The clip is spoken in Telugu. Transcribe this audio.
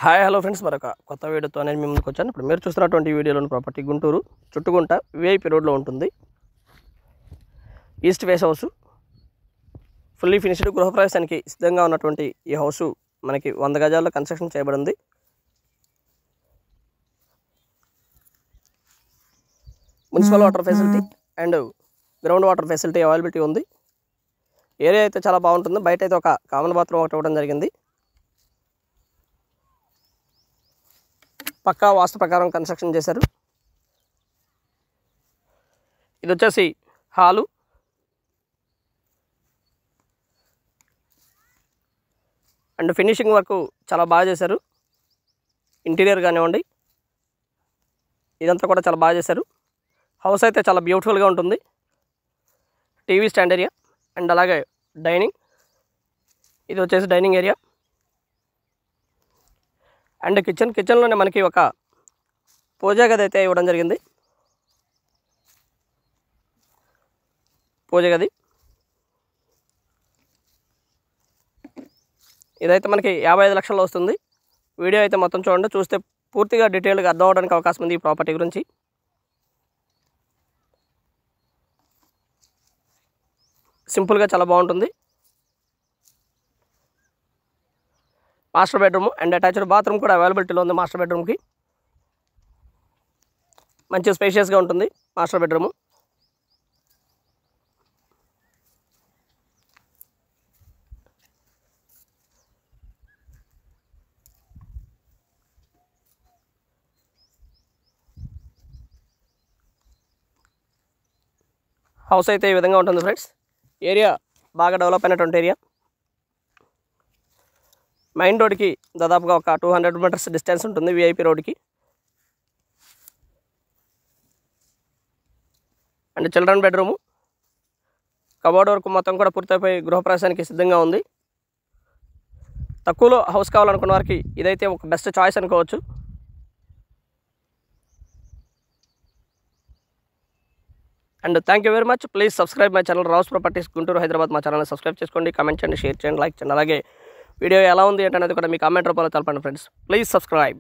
హాయ్ హలో ఫ్రెండ్స్, మరొక కొత్త వీడియోతో నేను మీ ముందుకు వచ్చాను. ఇప్పుడు మీరు చూస్తున్నటువంటి వీడియోలోని ప్రాపర్టీ గుంటూరు చుట్టుగుంట విఐపి రోడ్లో ఉంటుంది. East face house, fully finished, గృహప్రవేశానికి సిద్ధంగా ఉన్నటువంటి ఈ హౌస్ మనకి 100 గజాల్లో కన్స్ట్రక్షన్ చేయబడింది. Municipal water facility and ground water facility availability ఉంది. ఏరియా అయితే చాలా బాగుంటుంది. బయట అయితే ఒక కామన్ బాత్రూమ్ ఒకటి ఇవ్వడం జరిగింది. పక్కా వాస్తు ప్రకారం కన్స్ట్రక్షన్ చేశారు. ఇది వచ్చేసి హాలు, అండ్ ఫినిషింగ్ వర్క్ చాలా బాగా చేశారు. ఇంటీరియర్ కానివ్వండి, ఇదంతా కూడా చాలా బాగా చేశారు. హౌస్ అయితే చాలా బ్యూటిఫుల్గా ఉంటుంది. టీవీ స్టాండ్ ఏరియా అండ్ అలాగే డైనింగ్, ఇది వచ్చేసి డైనింగ్ ఏరియా అండ్ కిచెన్లోనే మనకి ఒక పూజా గది అయితే ఇవ్వడం జరిగింది. పూజ గది ఇదైతే మనకి 55 లక్షల్లో వస్తుంది. వీడియో అయితే మొత్తం చూడండి, చూస్తే పూర్తిగా డీటెయిల్గా అర్థం అవడానికి అవకాశం ఉంది ఈ ప్రాపర్టీ గురించి. సింపుల్గా చాలా బాగుంటుంది. Master bedroom and attached bathroom కూడా అవైలబిలిటీలో ఉంది. మాస్టర్ బెడ్రూమ్కి మంచి స్పేషియస్గా ఉంటుంది మాస్టర్ బెడ్రూమ్. హౌస్ అయితే ఈ విధంగా ఉంటుంది ఫ్రెండ్స్. ఏరియా బాగా డెవలప్ అయినటువంటి ఏరియా. మెయిన్ రోడ్కి దాదాపుగా ఒక 200 మీటర్స్ డిస్టెన్స్ ఉంటుంది విఐపి రోడ్కి. And children bedroom, cupboard work మొత్తం కూడా పూర్తయిపోయి గృహప్రవేశానికి సిద్ధంగా ఉంది. తక్కువలో హౌస్ కావాలనుకున్న వారికి ఇదైతే ఒక బెస్ట్ చాయిస్ అనుకోవచ్చు. And thank you very much. Please subscribe my channel Rao's properties Guntur, Hyderabad. మా ఛానల్ని సబ్స్క్రైబ్ చేసుకోండి, కామెంట్ చేయండి, షేర్ చేయండి, లైక్ చేయండి. అలాగే వీడియో ఎలా ఉంది ఏంటనేది కూడా మీ కామెంట్ రూపంలో తెలపండి ఫ్రెండ్స్. Please subscribe.